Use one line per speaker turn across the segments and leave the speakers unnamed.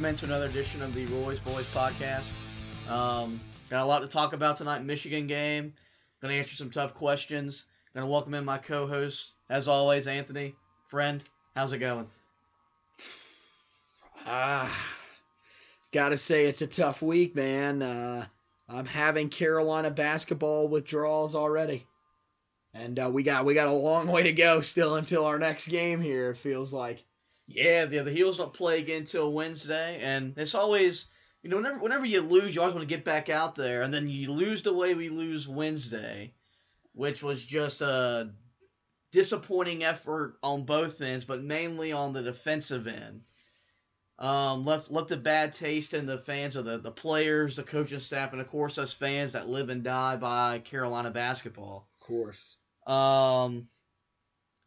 welcome into another edition of the Roy's Boys podcast. Got a lot to talk about tonight. Michigan game. Going to answer some tough questions. Going to welcome in my co-host, as always, Anthony. Friend, how's it going?
Gotta say it's a tough week, man. I'm having Carolina basketball withdrawals already. And we got a long way to go still until our next game here, it feels like.
Yeah, the Heels don't play again until Wednesday, and it's always, whenever you lose, you always want to get back out there, and then you lose the way we lose Wednesday, which was just a disappointing effort on both ends, but mainly on the defensive end. Left a bad taste in the fans of the players, the coaching staff, and of course us fans that live and die by Carolina basketball.
Of course.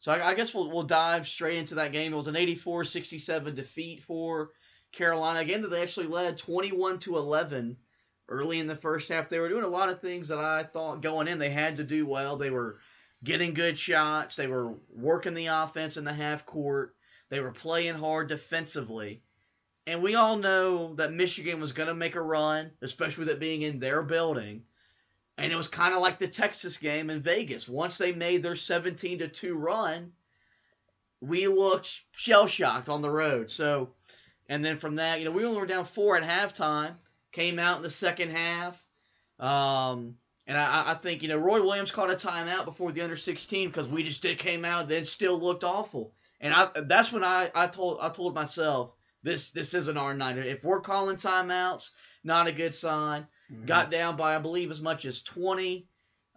So I guess we'll dive straight into that game. It was an 84-67 defeat for Carolina. Again, they actually led 21-11 early in the first half. They were doing a lot of things that I thought going in they had to do well. They were getting good shots. They were working the offense in the half court. They were playing hard defensively. And we all know that Michigan was going to make a run, especially with it being in their building. And it was kind of like the Texas game in Vegas. Once they made their 17-2 run, we looked shell-shocked on the road. So, and then from that, we only were down 4 at halftime. Came out in the second half. And I think, Roy Williams called a timeout before the under-16 because we just came out and then still looked awful. And that's when I told myself, this isn't our night. If we're calling timeouts, not a good sign. Mm-hmm. Got down by, I believe, as much as 20.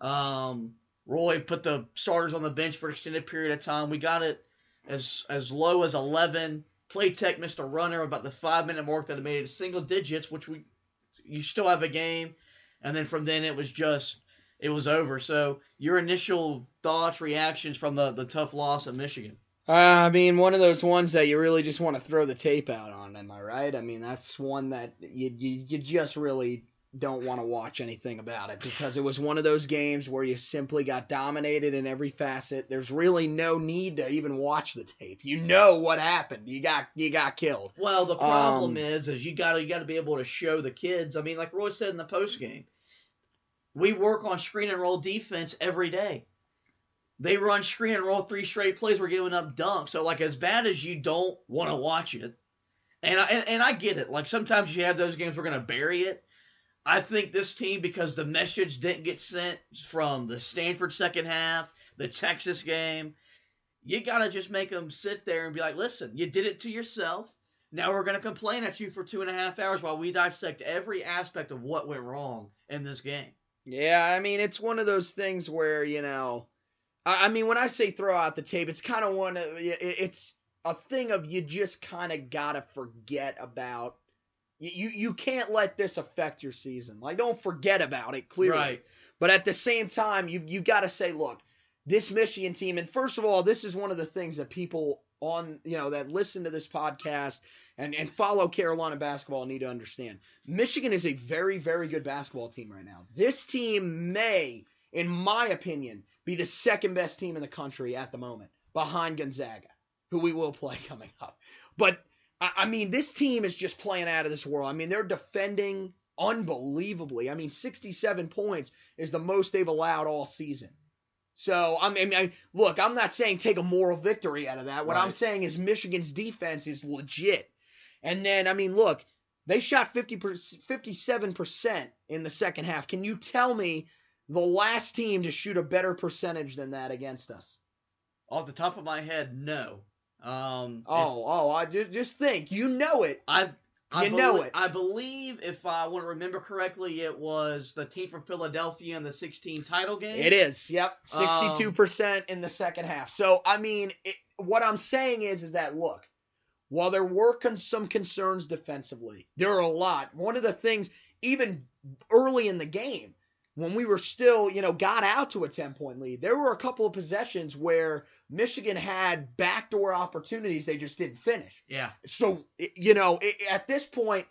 Roy put the starters on the bench for an extended period of time. We got it as low as 11. Playtech missed a runner about the 5-minute mark that had made it single digits, which you still have a game. And then from then it was over. So your initial thoughts, reactions from the tough loss at Michigan?
One of those ones that you really just want to throw the tape out on, am I right? That's one that you just really don't want to watch anything about it because it was one of those games where you simply got dominated in every facet. There's really no need to even watch the tape. You know what happened. You got killed.
Well, the problem is you got to be able to show the kids. Like Roy said in the post game, we work on screen and roll defense every day. They run screen and roll 3 straight plays. We're giving up dunks. So, as bad as you don't want to watch it, and I get it. Sometimes you have those games we're going to bury it. I think this team, because the message didn't get sent from the Stanford second half, the Texas game, you got to just make them sit there and be like, listen, you did it to yourself. Now we're going to complain at you for 2.5 hours while we dissect every aspect of what went wrong in this game.
Yeah, it's one of those things where, when I say throw out the tape, it's kind of it's a thing of you just kind of got to forget about. You can't let this affect your season. Don't forget about it, clearly.
Right.
But at the same time, you got to say, look, this Michigan team, and first of all, this is one of the things that people that listen to this podcast and follow Carolina basketball need to understand. Michigan is a very, very good basketball team right now. This team may, in my opinion, be the second best team in the country at the moment, behind Gonzaga, who we will play coming up. But this team is just playing out of this world. They're defending unbelievably. 67 points is the most they've allowed all season. So, look, I'm not saying take a moral victory out of that. What I'm saying is Michigan's defense is legit. And then, look, they shot 57% in the second half. Can you tell me the last team to shoot a better percentage than that against us?
Off the top of my head, no.
I just think it. I
believe, if I want to remember correctly, it was the team from Philadelphia in the 16 title game.
It is, yep, 62% in the second half. So what I'm saying is that look, while there were some concerns defensively, there are a lot. One of the things, even early in the game, when we were still, got out to a 10-point lead, there were a couple of possessions where Michigan had backdoor opportunities they just didn't finish.
Yeah.
So, at this point,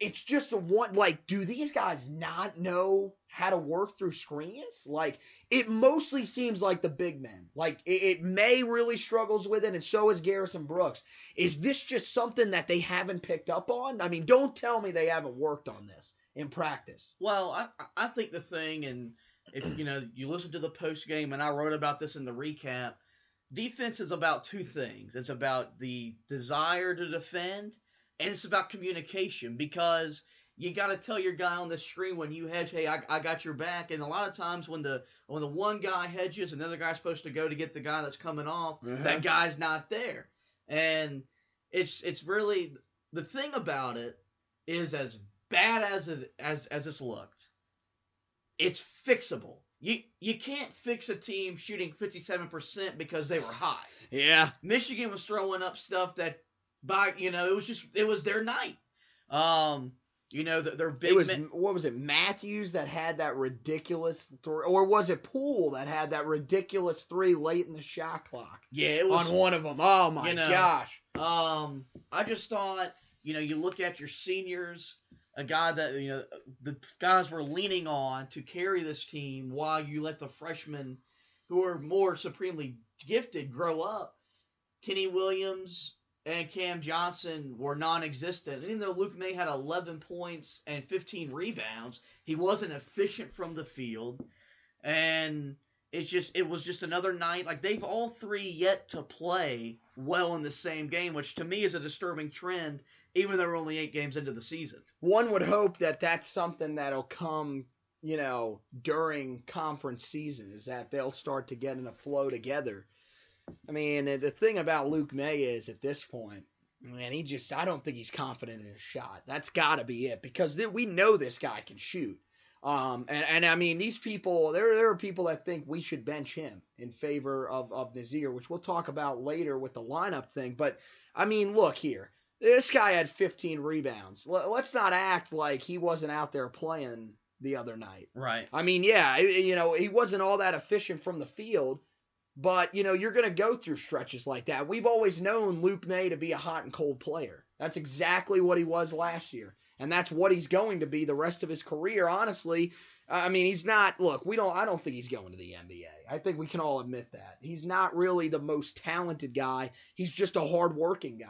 it's just the one, like, do these guys not know how to work through screens? Like, it mostly seems like the big men. Like, May really struggles with it, and so is Garrison Brooks. Is this just something that they haven't picked up on? I mean, don't tell me they haven't worked on this in practice.
Well, I think the thing, and if you listen to the post game, and I wrote about this in the recap, defense is about two things. It's about the desire to defend, and it's about communication, because you got to tell your guy on the screen when you hedge, hey, I got your back. And a lot of times when the one guy hedges and the other guy's supposed to go to get the guy that's coming off, that guy's not there. And it's really, the thing about it is, as bad as it's looked, it's fixable. You can't fix a team shooting 57% because they were high.
Yeah.
Michigan was throwing up stuff that, it was their night. Their big.
What was it? Matthews that had that ridiculous three, or was it Poole that had that ridiculous three late in the shot clock?
Yeah, it was
on one of them. Oh my gosh.
I just thought, you look at your seniors, a guy that the guys were leaning on to carry this team, while you let the freshmen who are more supremely gifted grow up. Kenny Williams and Cam Johnson were non-existent. Even though Luke May had 11 points and 15 rebounds, he wasn't efficient from the field. And it was just another night. Like, they've all three yet to play well in the same game, which to me is a disturbing trend, even though we're only 8 games into the season.
One would hope that that's something that'll come, during conference season, is that they'll start to get in a flow together. I mean, the thing about Luke May is, at this point, man, I don't think he's confident in his shot. That's got to be it, because we know this guy can shoot. And I mean, these people, there are people that think we should bench him in favor of Nazir, which we'll talk about later with the lineup thing. But, I mean, look here. This guy had 15 rebounds. Let's not act like he wasn't out there playing the other night.
Right.
I mean, yeah, he wasn't all that efficient from the field. But, you're going to go through stretches like that. We've always known Luke May to be a hot and cold player. That's exactly what he was last year. And that's what he's going to be the rest of his career, honestly. I mean, he's not – look, I don't think he's going to the NBA. I think we can all admit that. He's not really the most talented guy. He's just a hard-working guy.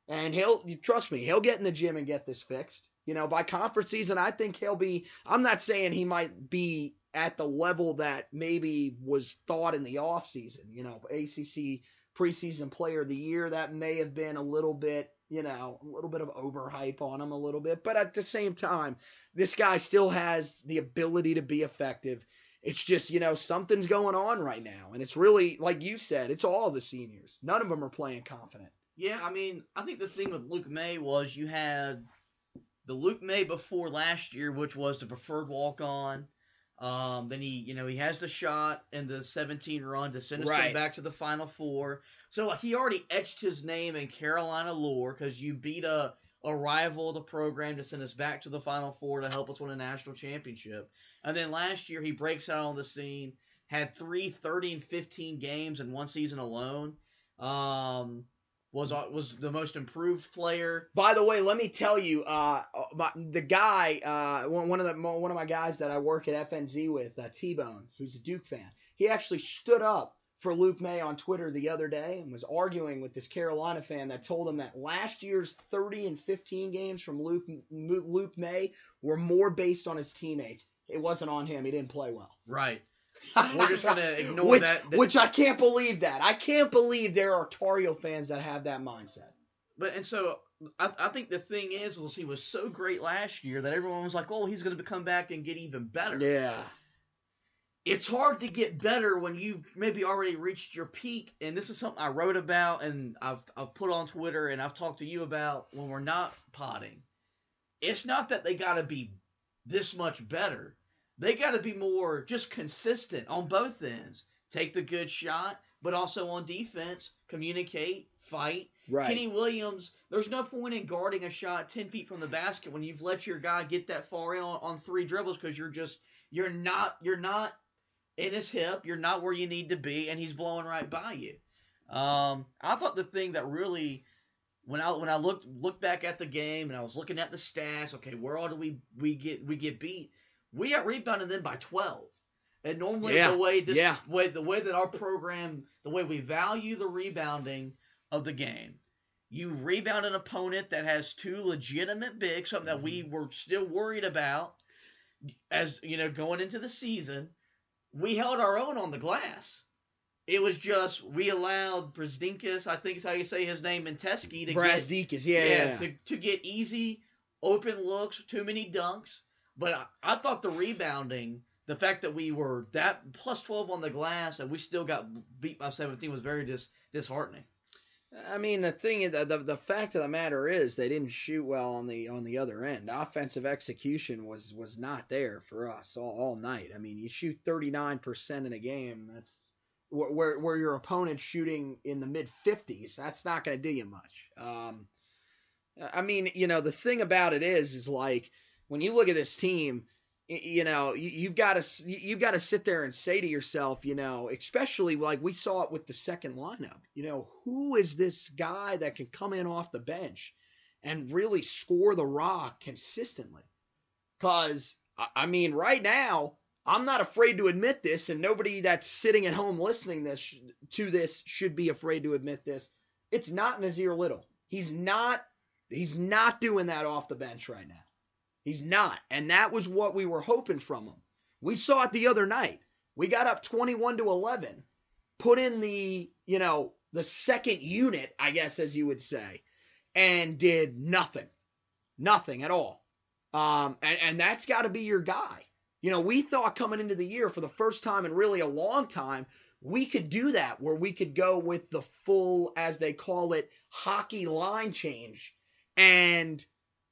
And trust me, he'll get in the gym and get this fixed. By conference season, I think he'll be – I'm not saying he might be – at the level that maybe was thought in the offseason, ACC preseason player of the year, that may have been a little bit of overhype on him a little bit. But at the same time, this guy still has the ability to be effective. It's just, something's going on right now. And it's really, like you said, it's all the seniors. None of them are playing confident.
Yeah, I mean, I think the thing with Luke May was you had the Luke May before last year, which was the preferred walk-on. Then he has the shot in the 17 run to send us back to the Final Four. So he already etched his name in Carolina lore, because you beat a rival of the program to send us back to the Final Four to help us win a national championship. And then last year he breaks out on the scene, had 3 30 and 15 games in one season alone. Was the most improved player.
By the way, let me tell you, the guy, one of my guys that I work at FNZ with, T-Bone, who's a Duke fan, he actually stood up for Luke May on Twitter the other day and was arguing with this Carolina fan that told him that last year's 30 and 15 games from Luke May were more based on his teammates. It wasn't on him. He didn't play well.
Right. We're just going to ignore that.
Which I can't believe that. I can't believe there are Tar Heel fans that have that mindset.
So I think the thing is, he was so great last year that everyone was like, oh, he's going to come back and get even better.
Yeah.
It's hard to get better when you've maybe already reached your peak. And this is something I wrote about and I've put on Twitter and I've talked to you about when we're not potting. It's not that they got to be this much better. They got to be more just consistent on both ends. Take the good shot, but also on defense, communicate, fight.
Right.
Kenny Williams, there's no point in guarding a shot 10 feet from the basket when you've let your guy get that far in on 3 dribbles, because you're not in his hip, you're not where you need to be, and he's blowing right by you. I thought the thing that really when I looked back at the game and I was looking at the stats, okay, where all do we get beat? We got rebounded them by 12. And normally the way that our program, the way we value the rebounding of the game, you rebound an opponent that has two legitimate bigs, something that we were still worried about as going into the season. We held our own on the glass. It was just we allowed Brazdeikis, I think is how you say his name, and Teskey to get easy open looks, too many dunks. But I thought the rebounding, the fact that we were that plus 12 on the glass and we still got beat by 17 was very disheartening.
I mean, the thing is, the fact of the matter is they didn't shoot well on the other end. Offensive execution was not there for us all night. I mean, you shoot 39% in a game. That's where your opponent's shooting in the mid-50s. That's not going to do you much. I mean, the thing about it is like when you look at this team, you've got to sit there and say to yourself, especially like we saw it with the second lineup, who is this guy that can come in off the bench and really score the rock consistently? Because, I mean, right now, I'm not afraid to admit this, and nobody that's sitting at home listening to this should be afraid to admit this. It's not Nassir Little. He's not doing that off the bench right now. He's not. And that was what we were hoping from him. We saw it the other night. We got up 21-11, put in the second unit, I guess, as you would say, and did nothing. Nothing at all. And that's got to be your guy. We thought coming into the year for the first time in really a long time, we could do that where we could go with the full, as they call it, hockey line change and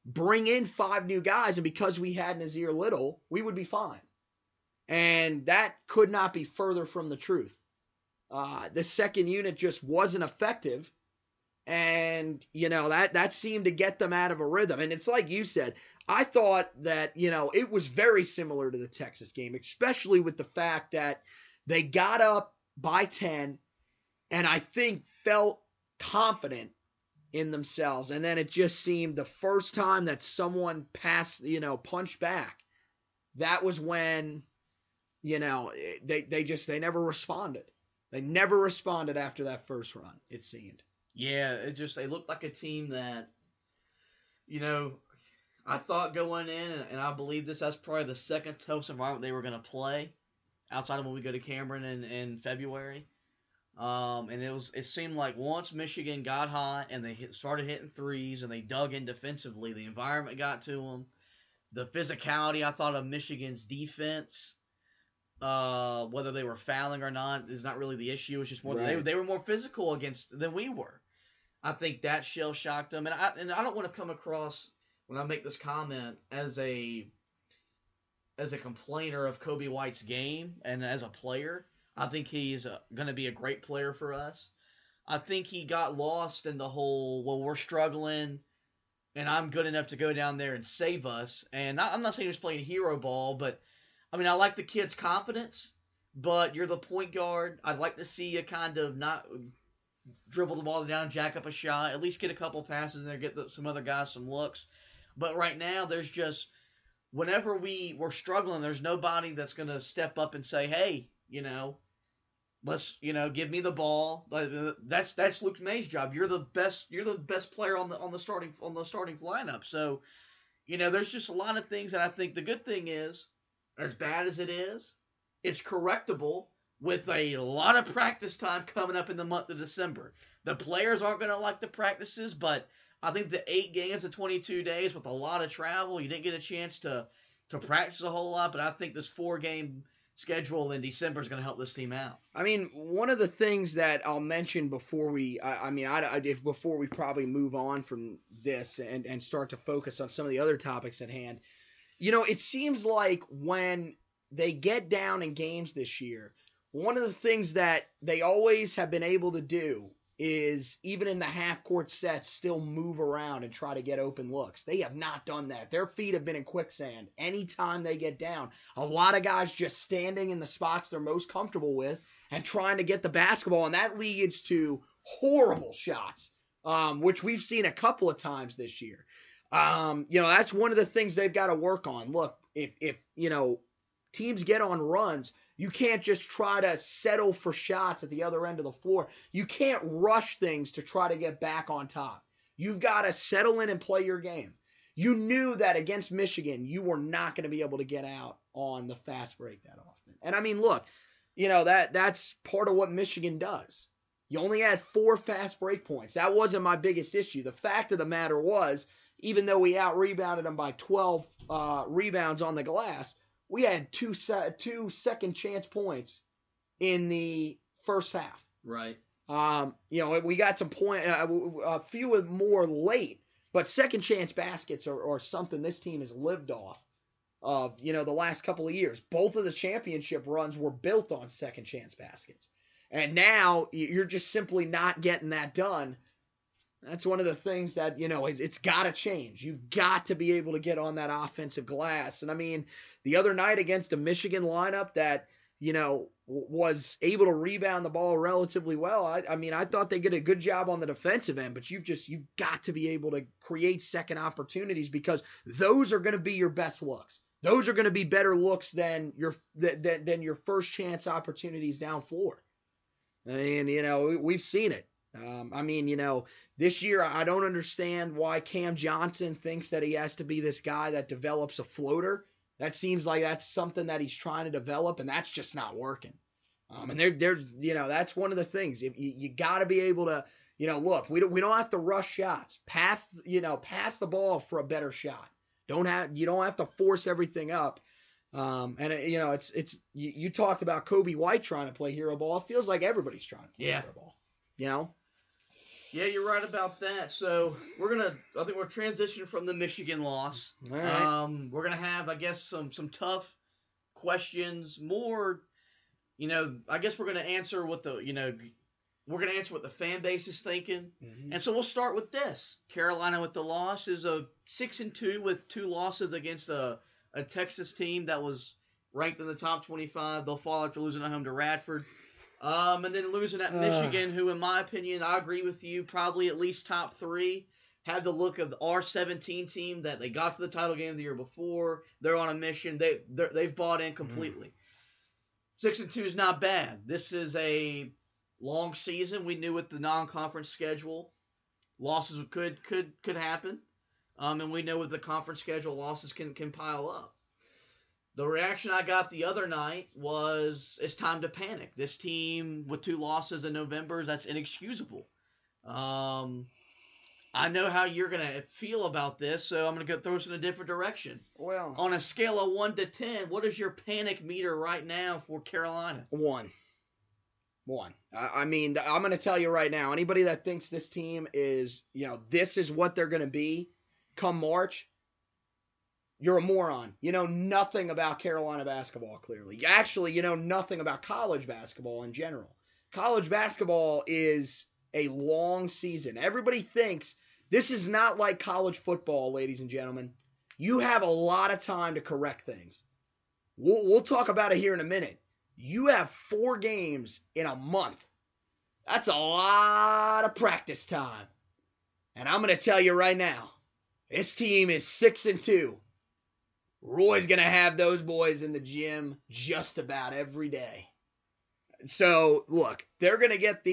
bring in 5 new guys, and because we had Nassir Little, we would be fine. And that could not be further from the truth. The second unit just wasn't effective, and, that seemed to get them out of a rhythm. And it's like you said, I thought that, it was very similar to the Texas game, especially with the fact that they got up by 10, and I think felt confident in themselves, and then it just seemed the first time that someone punched back, that was when, they never responded. They never responded after that first run, it seemed.
Yeah, they looked like a team that, I thought going in, and I believe that's probably the second toughest environment they were going to play, outside of when we go to Cameron in February. And it seemed like once Michigan got hot and they started hitting threes and they dug in defensively, the environment got to them. The physicality, I thought, of Michigan's defense, whether they were fouling or not, is not really the issue. It's just more they were more physical than we were. I think that shell shocked them, and I don't want to come across when I make this comment as a complainer of Kobe White's game and as a player. I think he's going to be a great player for us. I think he got lost in the whole, well, we're struggling, and I'm good enough to go down there and save us. And I'm not saying he was playing hero ball, but, I mean, I like the kid's confidence, but you're the point guard. I'd like to see you kind of not dribble the ball down, jack up a shot, at least get a couple passes in there, get some other guys some looks. But right now, there's just, whenever we're struggling, there's nobody that's going to step up and say, hey, let's, give me the ball. That's Luke May's job. You're the best player on the starting lineup. So, there's just a lot of things that I think the good thing is, as bad as it is, it's correctable with a lot of practice time coming up in the month of December. The players aren't going to like the practices, but I think the 8 games in 22 days with a lot of travel, you didn't get a chance to practice a whole lot, but I think this 4-game schedule in December is going to help this team out.
I mean, one of the things that I'll mention before we probably move on from this and start to focus on some of the other topics at hand, it seems like when they get down in games this year, one of the things that they always have been able to do is, even in the half-court sets, still move around and try to get open looks. They have not done that. Their feet have been in quicksand anytime they get down. A lot of guys just standing in the spots they're most comfortable with and trying to get the basketball, and that leads to horrible shots which we've seen a couple of times this year. That's one of the things they've got to work on. Look, if teams get on runs, you can't just try to settle for shots at the other end of the floor. You can't rush things to try to get back on top. You've got to settle in and play your game. You knew that against Michigan, you were not going to be able to get out on the fast break that often. And I mean, look, that's part of what Michigan does. You only had 4 fast break points. That wasn't my biggest issue. The fact of the matter was, even though we out-rebounded them by 12 rebounds on the glass, we had two second chance points in the first half.
Right.
We got some a few more late, but second chance baskets are something this team has lived off of, the last couple of years. Both of the championship runs were built on second chance baskets. And now you're just simply not getting that done. That's one of the things that, it's got to change. You've got to be able to get on that offensive glass. And I mean, the other night against a Michigan lineup that, was able to rebound the ball relatively well. I thought they did a good job on the defensive end, but you've got to be able to create second opportunities, because those are going to be your best looks. Those are going to be better looks than your first chance opportunities down floor. And, we've seen it. This year, I don't understand why Cam Johnson thinks that he has to be this guy that develops a floater. That seems like that's something that he's trying to develop, and that's just not working. And there's that's one of the things. You got to be able to, look, we don't have to rush shots. Pass the ball for a better shot. You don't have to force everything up. You talked about Kobe White trying to play hero ball. It feels like everybody's trying to play hero ball.
Yeah, you're right about that. So I think we're transitioning from the Michigan loss.
All right.
We're gonna have, I guess, some tough questions. More, I guess we're gonna answer what the fan base is thinking.
Mm-hmm.
And so we'll start with this. Carolina with the loss is a 6-2 with 2 losses against a Texas team that was ranked in the top 25. They'll fall after losing at home to Radford. And then losing at Michigan, who, in my opinion, I agree with you, probably at least top 3. Had the look of the R17 team that they got to the title game the year before. They're on a mission. They've bought in completely. 6-2 is not bad. This is a long season. We knew with the non-conference schedule, losses could happen. And we know with the conference schedule, losses can pile up. The reaction I got the other night was, it's time to panic. This team with 2 losses in November, that's inexcusable. I know how you're going to feel about this, so I'm going to go throw us in a different direction.
Well,
on a scale of 1 to 10, what is your panic meter right now for Carolina?
1. I'm going to tell you right now, anybody that thinks this team is, this is what they're going to be come March, you're a moron. You know nothing about Carolina basketball, clearly. Actually, you know nothing about college basketball in general. College basketball is a long season. Everybody thinks this is not like college football, ladies and gentlemen. You have a lot of time to correct things. We'll talk about it here in a minute. You have 4 games in a month. That's a lot of practice time. And I'm going to tell you right now, this team is 6-2. Roy's going to have those boys in the gym just about every day. So, look, they're going to get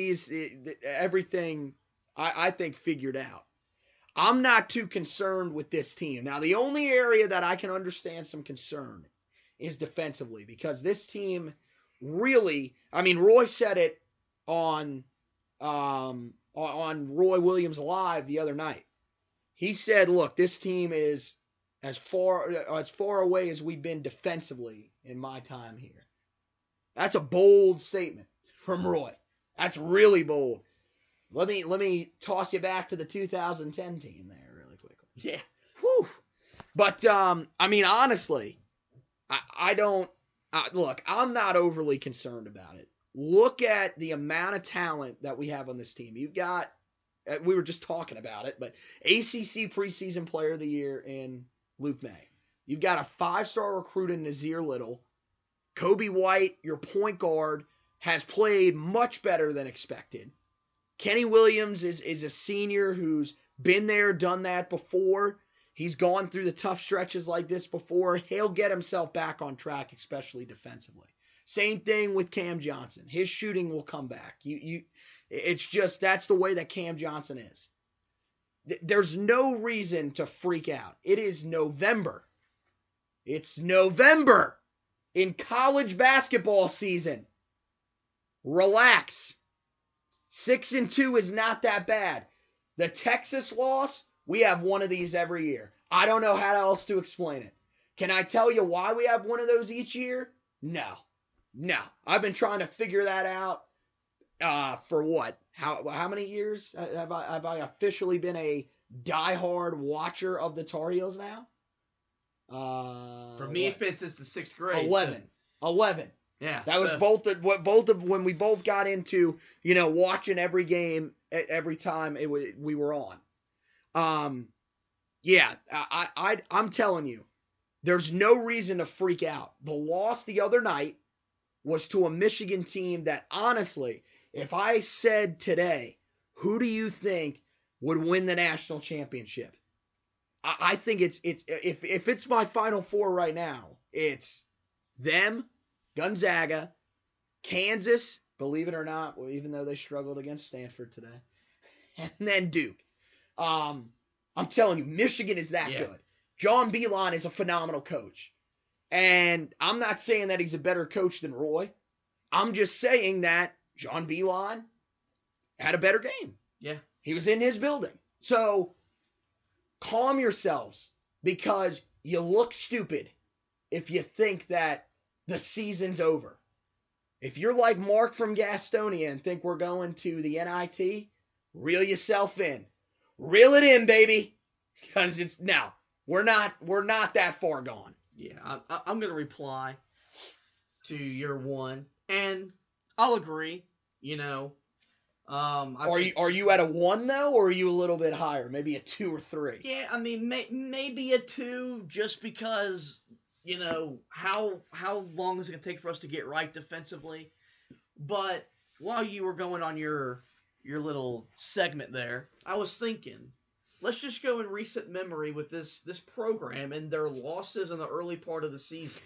everything, I think, figured out. I'm not too concerned with this team. Now, the only area that I can understand some concern is defensively, because this team really, Roy said it on Roy Williams Live the other night. He said, look, this team is as far away as we've been defensively in my time here. That's a bold statement from Roy. That's really bold. Let me toss you back to the 2010 team there really quickly.
Yeah.
Whew. But honestly, look, I'm not overly concerned about it. Look at the amount of talent that we have on this team. You've got, we were just talking about it, but ACC preseason player of the year in Luke May. You've got a 5-star recruit in Nazir Little. Kobe White, your point guard, has played much better than expected. Kenny Williams is a senior who's been there, done that before. He's gone through the tough stretches like this before. He'll get himself back on track, especially defensively. Same thing with Cam Johnson. His shooting will come back. It's just that's the way that Cam Johnson is. There's no reason to freak out. It is November. It's November in college basketball season. Relax. 6-2 is not that bad. The Texas loss, we have one of these every year. I don't know how else to explain it. Can I tell you why we have one of those each year? No. I've been trying to figure that out for what? How many years have I officially been a diehard watcher of the Tar Heels now?
For me, it's been since the 6th grade.
11.
So.
11.
Yeah.
That was both of when we both got into, watching every game every time we were on. Yeah, I'm telling you, there's no reason to freak out. The loss the other night was to a Michigan team that, honestly, if I said today, who do you think would win the national championship? I think if it's my Final Four right now, it's them, Gonzaga, Kansas, believe it or not, even though they struggled against Stanford today, and then Duke. I'm telling you, Michigan is that good. John Beilein is a phenomenal coach. And I'm not saying that he's a better coach than Roy. I'm just saying that John Beilein had a better game.
Yeah.
He was in his building. So calm yourselves, because you look stupid if you think that the season's over. If you're like Mark from Gastonia and think we're going to the NIT, reel yourself in. Reel it in, baby. Because we're not that far gone.
Yeah, I'm going to reply to your one, and I'll agree,
Are you at a 1, though, or are you a little bit higher? Maybe a 2 or 3?
Yeah, I mean, maybe a 2, just because, how long is it going to take for us to get right defensively? But while you were going on your little segment there, I was thinking, let's just go in recent memory with this program and their losses in the early part of the season.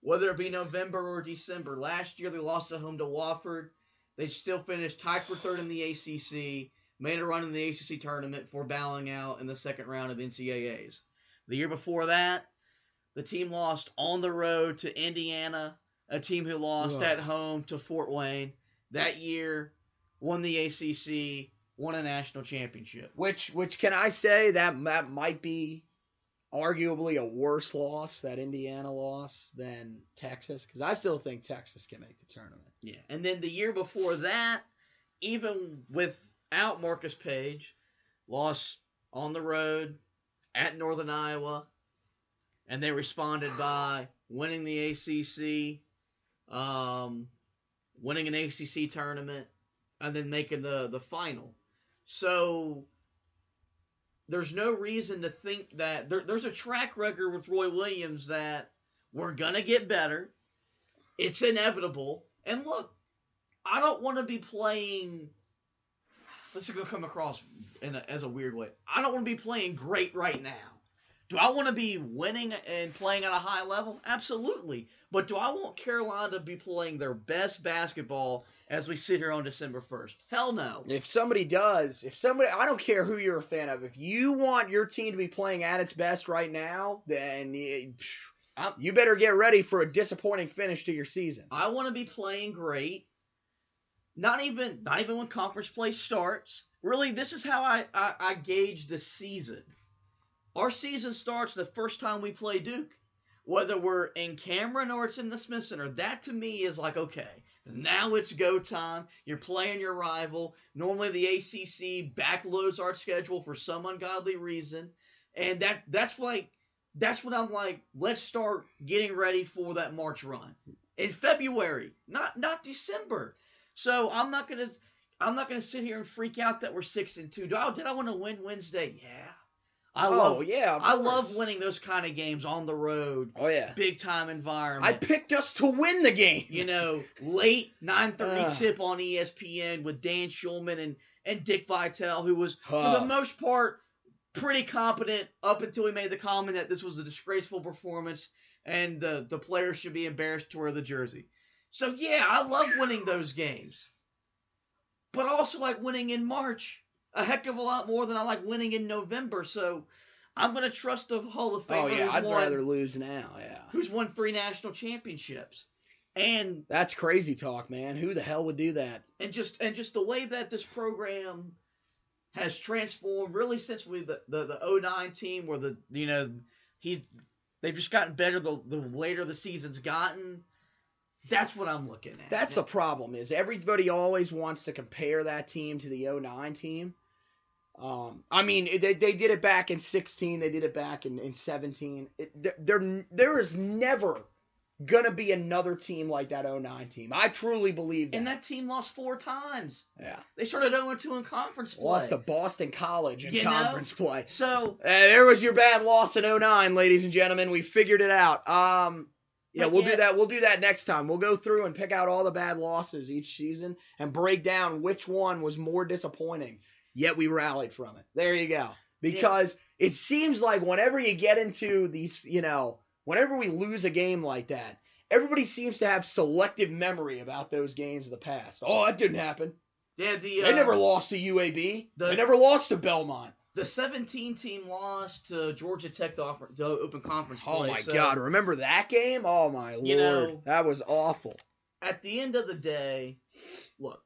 Whether it be November or December. Last year they lost at home to Wofford. They still finished tied for 3rd in the ACC, made a run in the ACC tournament before bowing out in the second round of NCAAs. The year before that, the team lost on the road to Indiana, a team who lost at home to Fort Wayne. That year, won the ACC, won a national championship.
Which can I say that might be arguably a worse loss, that Indiana loss, than Texas? Because I still think Texas can make the tournament.
Yeah, and then the year before that, even without Marcus Page, lost on the road at Northern Iowa, and they responded by winning the ACC, winning an ACC tournament, and then making the final. So there's no reason to think that there's a track record with Roy Williams that we're going to get better. It's inevitable. And look, I don't want to be playing, this is going to come across as a weird way, I don't want to be playing great right now. Do I want to be winning and playing at a high level? Absolutely. But do I want Carolina to be playing their best basketball as we sit here on December 1st? Hell no.
If somebody, I don't care who you're a fan of, if you want your team to be playing at its best right now, then you better get ready for a disappointing finish to your season.
I want to be playing great. Not even when conference play starts. Really, this is how I gauge the season. Our season starts the first time we play Duke. Whether we're in Cameron or it's in the Smith Center, that to me is like, okay, now it's go time. You're playing your rival. Normally the ACC backloads our schedule for some ungodly reason. And that's when I'm like, let's start getting ready for that March run. In February, not December. So I'm not gonna sit here and freak out that we're 6-2. Did I want to win Wednesday? Yeah. I
I
love winning those kind of games on the road.
Oh yeah.
Big time environment.
I picked us to win the game.
Late 9:30 tip on ESPN with Dan Schulman and Dick Vitale, who was for the most part pretty competent up until he made the comment that this was a disgraceful performance and the players should be embarrassed to wear the jersey. So yeah, I love winning those games. But I also like winning in March a heck of a lot more than I like winning in November. So I'm going to trust the Hall of Famer.
Oh, yeah, I'd rather lose now, yeah.
Who's won 3 national championships. And
that's crazy talk, man. Who the hell would do that?
And just the way that this program has transformed really since the 09 team where they've just gotten better the later the season's gotten. That's what I'm looking at.
That's the problem is everybody always wants to compare that team to the 09 team. I mean, they did it back in 16. They did it back in 17. There is never going to be another team like that 09 team. I truly believe that.
And that team lost 4 times.
Yeah.
They started 0-2 in conference play.
Lost to Boston College in conference play.
So
there was your bad loss in 09, ladies and gentlemen. We figured it out. Yeah, we'll do that. We'll do that next time. We'll go through and pick out all the bad losses each season and break down which one was more disappointing, yet we rallied from it. There you go. Because it seems like whenever you get into these, whenever we lose a game like that, everybody seems to have selective memory about those games of the past. Oh, that didn't happen.
Yeah,
they never lost to UAB. They never lost to Belmont.
The 17 team lost to Georgia Tech to open conference play.
Oh, my God. Remember that game? Oh, my Lord. That was awful.
At the end of the day, look,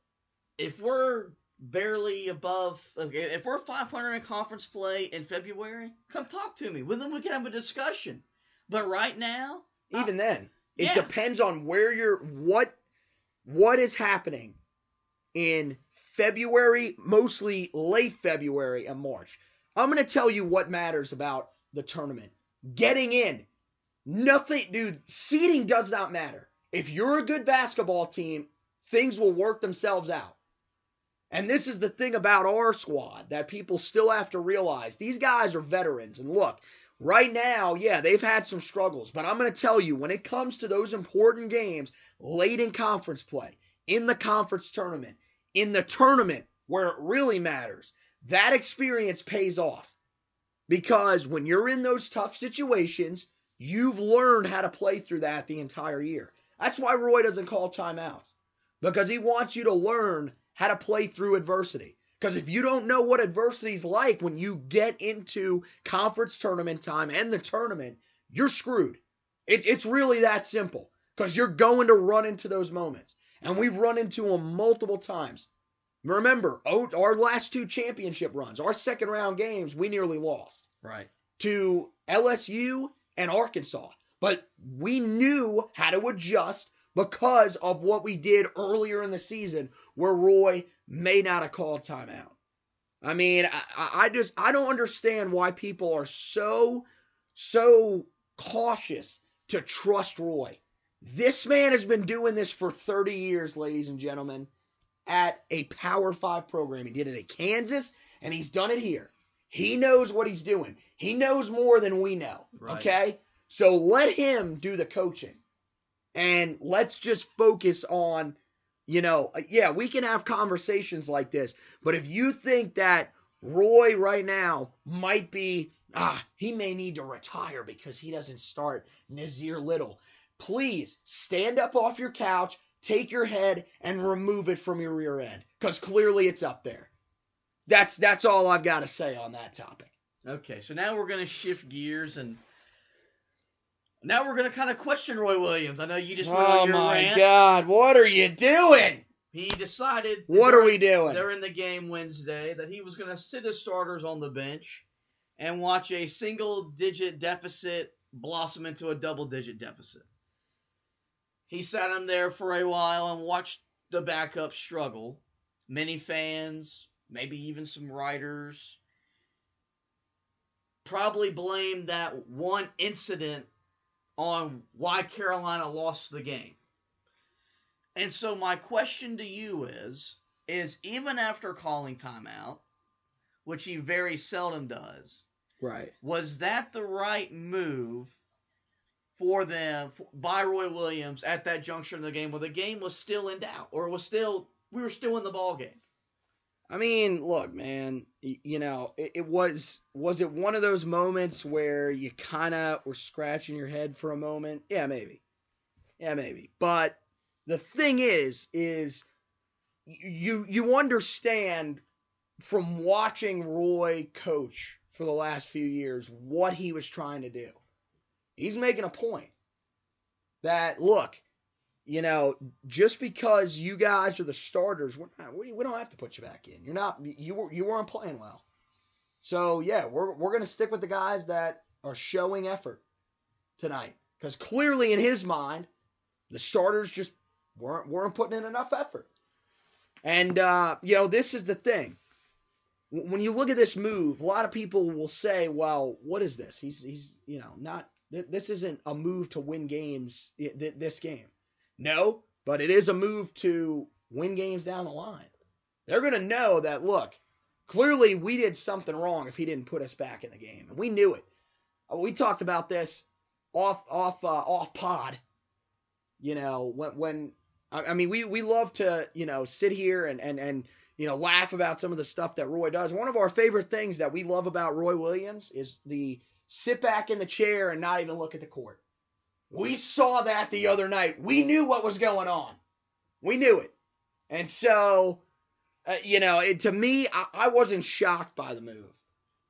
if we're barely above, if we're 500 in conference play in February, come talk to me. Well, then we can have a discussion. But right now,
even then, it depends on where what is happening in February, mostly late February and March. I'm going to tell you what matters about the tournament. Getting in. Nothing, dude, seeding does not matter. If you're a good basketball team, things will work themselves out. And this is the thing about our squad that people still have to realize. These guys are veterans. And look, right now, they've had some struggles. But I'm going to tell you, when it comes to those important games, late in conference play, in the conference tournament, in the tournament where it really matters, that experience pays off. Because when you're in those tough situations, you've learned how to play through that the entire year. That's why Roy doesn't call timeouts. Because he wants you to learn how to play through adversity. Because if you don't know what adversity is like when you get into conference tournament time and the tournament, you're screwed. It's really that simple. Because you're going to run into those moments. And we've run into them multiple times. Remember, our last 2 championship runs, our second round games, we nearly lost.
Right.
To LSU and Arkansas. But we knew how to adjust because of what we did earlier in the season where Roy may not have called timeout. I mean, I don't understand why people are so cautious to trust Roy. This man has been doing this for 30 years, ladies and gentlemen, at a Power 5 program. He did it at Kansas, and he's done it here. He knows what he's doing. He knows more than we know, okay? So let him do the coaching. And let's just focus on, we can have conversations like this. But if you think that Roy right now might be, he may need to retire because he doesn't start Nazir Little. Please stand up off your couch, take your head, and remove it from your rear end. Because clearly it's up there. That's all I've got to say on that topic.
Okay, so now we're going to shift gears and now we're going to kind of question Roy Williams. I know you just went on your rant.
Oh, my God. What are you doing?
He decided
what are we doing?
During the game Wednesday that he was going to sit his starters on the bench and watch a single-digit deficit blossom into a double-digit deficit. He sat him there for a while and watched the backup struggle. Many fans, maybe even some writers, probably blamed that one incident on why Carolina lost the game. And so my question to you is even after calling timeout, which he very seldom does,
Right.
Was that the right move for them by Roy Williams at that juncture in the game where the game was still in doubt, or we were still in the ball game?
I mean, look, man, it was it one of those moments where you kind of were scratching your head for a moment? Yeah, maybe. But the thing is you understand from watching Roy coach for the last few years what he was trying to do. He's making a point that, look, just because you guys are the starters, we don't have to put you back in. You weren't playing well. So yeah, we're going to stick with the guys that are showing effort tonight, because clearly in his mind, the starters just weren't putting in enough effort. And this is the thing. When you look at this move, a lot of people will say, "Well, what is this? He's not. This isn't a move to win games. This game." No, but it is a move to win games down the line. They're going to know that, look, clearly we did something wrong if he didn't put us back in the game. And we knew it. We talked about this off pod. We love to, sit here and laugh about some of the stuff that Roy does. One of our favorite things that we love about Roy Williams is the sit back in the chair and not even look at the court. We saw that the other night. We knew what was going on. We knew it. And so, to me, I wasn't shocked by the move.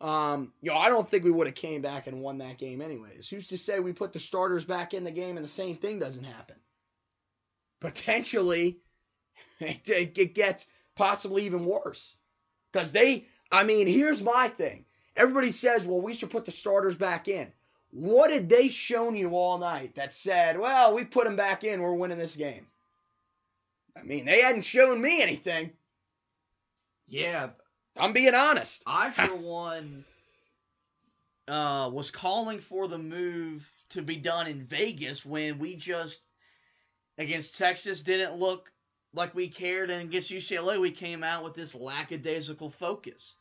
I don't think we would have came back and won that game anyways. Who's to say we put the starters back in the game and the same thing doesn't happen? Potentially, it gets possibly even worse. Because here's my thing. Everybody says, well, we should put the starters back in. What had they shown you all night that said, well, we put them back in, we're winning this game? They hadn't shown me anything.
Yeah.
I'm being honest.
I, for one, was calling for the move to be done in Vegas when we just, against Texas, didn't look like we cared, and against UCLA, we came out with this lackadaisical focus.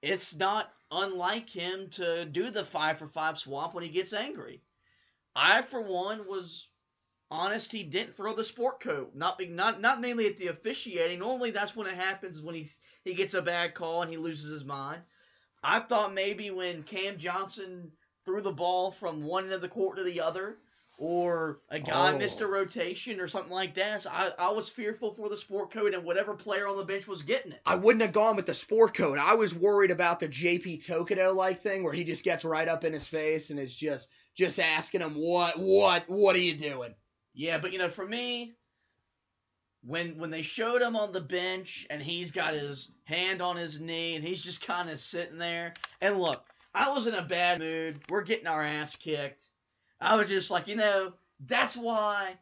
It's not unlike him to do the 5-for-5 swap when he gets angry. I, for one, was honest he didn't throw the sport coat. Not mainly at the officiating. Normally that's when it happens, is when he gets a bad call and he loses his mind. I thought maybe when Cam Johnson threw the ball from one end of the court to the other, or a guy missed a rotation or something like that, so I was fearful for the sport coat and whatever player on the bench was getting it.
I wouldn't have gone with the sport coat. I was worried about the JP Tokido-like thing where he just gets right up in his face and is just asking him, what are you doing?
Yeah, but for me, when they showed him on the bench and he's got his hand on his knee and he's just kind of sitting there, and look, I was in a bad mood. We're getting our ass kicked. I was just like, that's why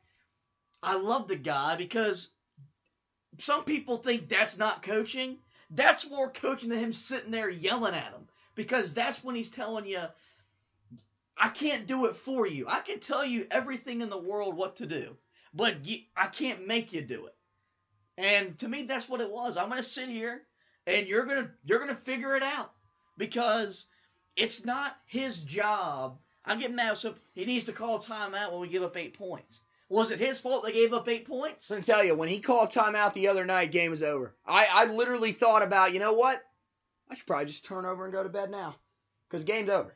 I love the guy, because some people think that's not coaching. That's more coaching than him sitting there yelling at him, because that's when he's telling you, I can't do it for you. I can tell you everything in the world what to do, but I can't make you do it. And to me, that's what it was. I'm going to sit here and you're going to figure it out, because it's not his job. I get mad, so he needs to call timeout when we give up 8 points. Was it his fault they gave up 8 points?
I'm going to tell you, when he called timeout the other night, game was over. I literally thought about, you know what? I should probably just turn over and go to bed now, because game's over.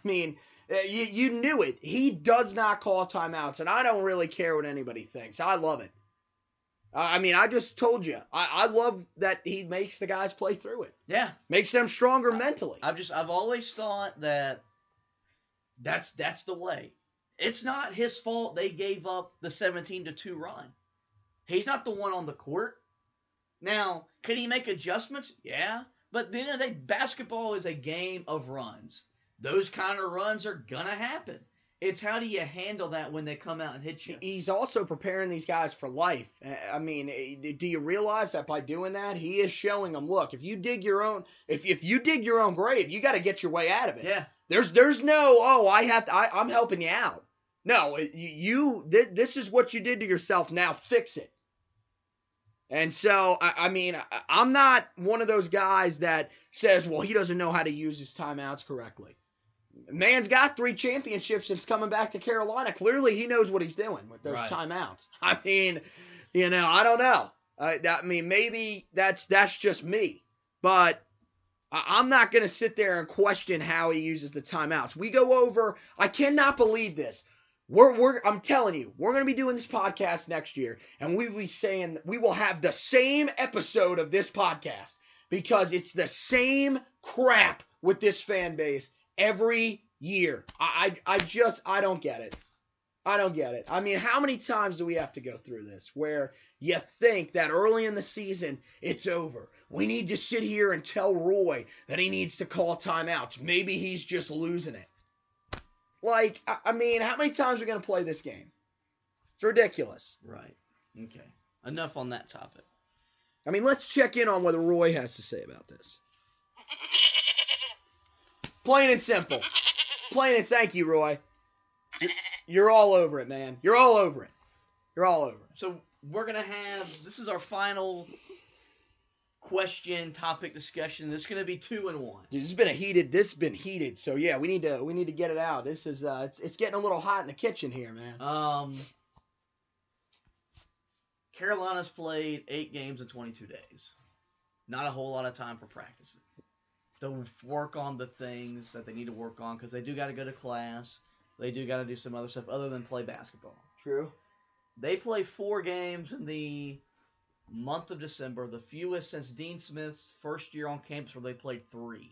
You knew it. He does not call timeouts, and I don't really care what anybody thinks. I love it. I just told you. I love that he makes the guys play through it.
Yeah.
Makes them stronger mentally.
I've always thought that that's the way. It's not his fault they gave up the 17-2 run. He's not the one on the court. Now, can he make adjustments? Yeah. But at the end of the day, basketball is a game of runs. Those kind of runs are going to happen. It's how do you handle that when they come out and hit you?
He's also preparing these guys for life. Do you realize that by doing that, he is showing them, look, if you dig your own grave, you got to get your way out of it.
Yeah.
There's no, I'm helping you out. No, this is what you did to yourself. Now fix it. And so, I I'm not one of those guys that says, well, he doesn't know how to use his timeouts correctly. Man's got 3 championships since coming back to Carolina. Clearly, he knows what he's doing with those timeouts. I mean, I don't know. I mean, maybe that's just me. But I'm not going to sit there and question how he uses the timeouts. We go over, I cannot believe this. I'm telling you, we're going to be doing this podcast next year, and we will be saying we will have the same episode of this podcast because it's the same crap with this fan base every year. I don't get it. I don't get it. I mean, how many times do we have to go through this where you think that early in the season it's over? We need to sit here and tell Roy that he needs to call timeouts. Maybe he's just losing it. Like, I mean, how many times are we going to play this game? It's ridiculous.
Right. Okay. Enough on that topic.
I mean, let's check in on what Roy has to say about this. Plain and simple. Thank you, Roy. You're all over it, man. You're all over it.
So we're going to have, this is our final question topic discussion. This is going to be 2 in 1.
Dude, this has been heated. So yeah, we need to get it out. This is it's getting a little hot in the kitchen here, man.
Carolina's played 8 games in 22 days. Not a whole lot of time for practicing. To work on the things that they need to work on because they do got to go to class. They do got to do some other stuff other than play basketball.
True.
They play 4 games in the month of December, the fewest since Dean Smith's first year on campus where they played 3.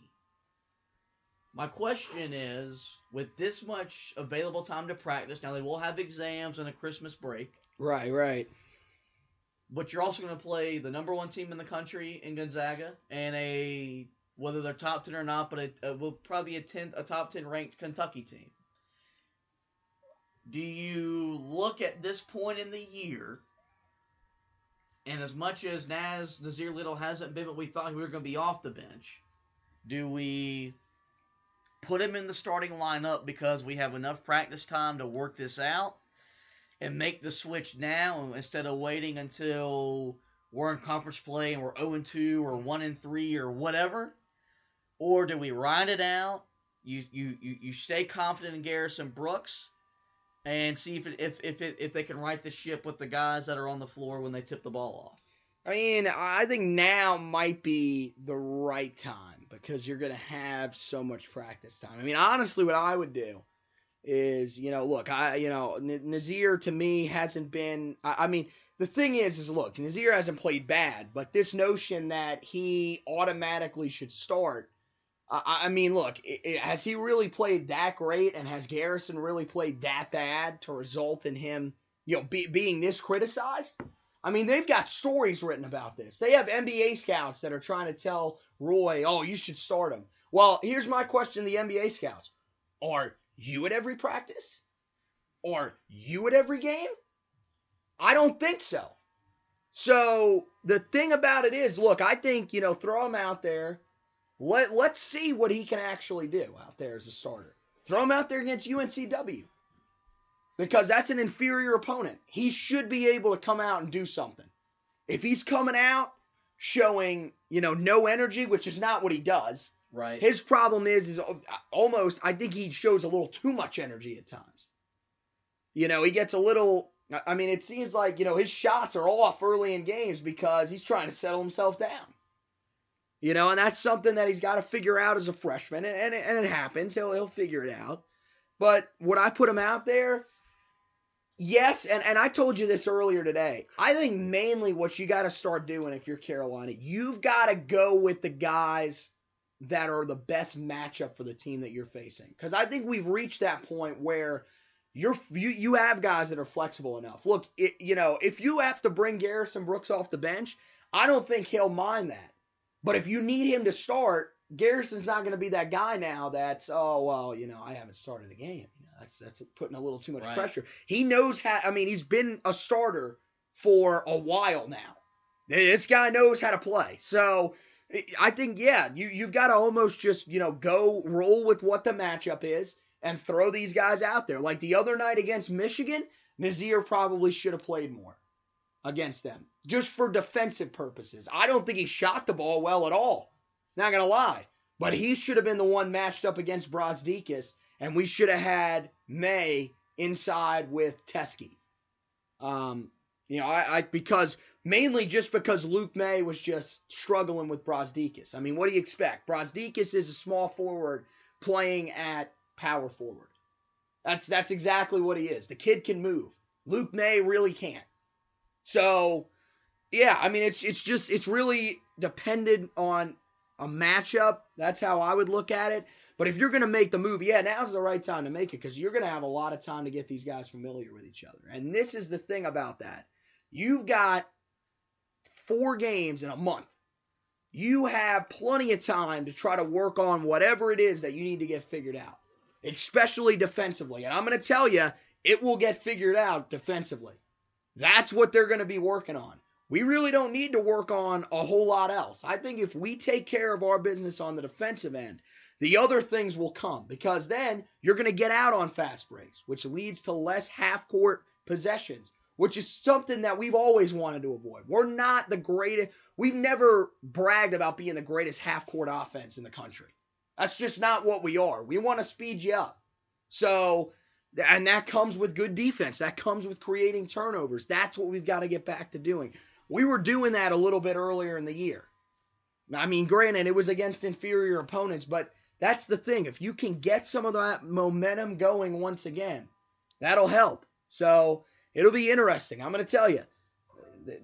My question is, with this much available time to practice, now they will have exams and a Christmas break.
Right.
But you're also going to play the number 1 team in the country in Gonzaga and whether they're top 10 or not, but it will probably be a top 10 ranked Kentucky team. Do you look at this point in the year, and as much as Nazir Little hasn't been what we thought we were going to be off the bench, do we put him in the starting lineup because we have enough practice time to work this out and make the switch now instead of waiting until we're in conference play and we're 0-2 or 1-3 or whatever? Or do we ride it out? You stay confident in Garrison Brooks and see if they can right the ship with the guys that are on the floor when they tip the ball off.
I mean, I think now might be the right time because you're going to have so much practice time. I mean, honestly, what I would do is, look, Nazir to me hasn't been, I mean, the thing is look, Nazir hasn't played bad, but this notion that he automatically should start, I mean, look, has he really played that great, and has Garrison really played that bad to result in him, being this criticized? I mean, they've got stories written about this. They have NBA scouts that are trying to tell Roy, oh, you should start him. Well, here's my question to the NBA scouts. Are you at every practice? Are you at every game? I don't think so. So the thing about it is, look, I think, throw him out there. Let's see what he can actually do out there as a starter. Throw him out there against UNCW. Because that's an inferior opponent. He should be able to come out and do something. If he's coming out showing, no energy, which is not what he does.
Right.
His problem is almost, I think he shows a little too much energy at times. He gets a little, I mean, it seems like, his shots are off early in games because he's trying to settle himself down. And that's something that he's got to figure out as a freshman, and it happens. He'll figure it out. But would I put him out there? Yes, and I told you this earlier today. I think mainly what you got to start doing if you're Carolina, you've got to go with the guys that are the best matchup for the team that you're facing. Because I think we've reached that point where you have guys that are flexible enough. Look, if you have to bring Garrison Brooks off the bench, I don't think he'll mind that. But if you need him to start, Garrison's not going to be that guy now that's, I haven't started a game. That's putting a little too much pressure. He knows he's been a starter for a while now. This guy knows how to play. So I think, you've got to almost just, go roll with what the matchup is and throw these guys out there. Like the other night against Michigan, Nazir probably should have played more. against them, just for defensive purposes. I don't think he shot the ball well at all. Not going to lie. But he should have been the one matched up against Brazdeikis, and we should have had May inside with Teskey. Because mainly just because Luke May was just struggling with Brazdeikis. I mean, what do you expect? Brazdeikis is a small forward playing at power forward. That's exactly what he is. The kid can move. Luke May really can't. So, yeah, I mean, it's really dependent on a matchup. That's how I would look at it. But if you're going to make the move, yeah, now's the right time to make it because you're going to have a lot of time to get these guys familiar with each other. And this is the thing about that. You've got 4 games in a month. You have plenty of time to try to work on whatever it is that you need to get figured out, especially defensively. And I'm going to tell you, it will get figured out defensively. That's what they're going to be working on. We really don't need to work on a whole lot else. I think if we take care of our business on the defensive end, the other things will come because then you're going to get out on fast breaks, which leads to less half-court possessions, which is something that we've always wanted to avoid. We're not the greatest. We've never bragged about being the greatest half-court offense in the country. That's just not what we are. We want to speed you up. So, and that comes with good defense. That comes with creating turnovers. That's what we've got to get back to doing. We were doing that a little bit earlier in the year. I mean, granted, it was against inferior opponents, but that's the thing. If you can get some of that momentum going once again, that'll help. So it'll be interesting. I'm going to tell you,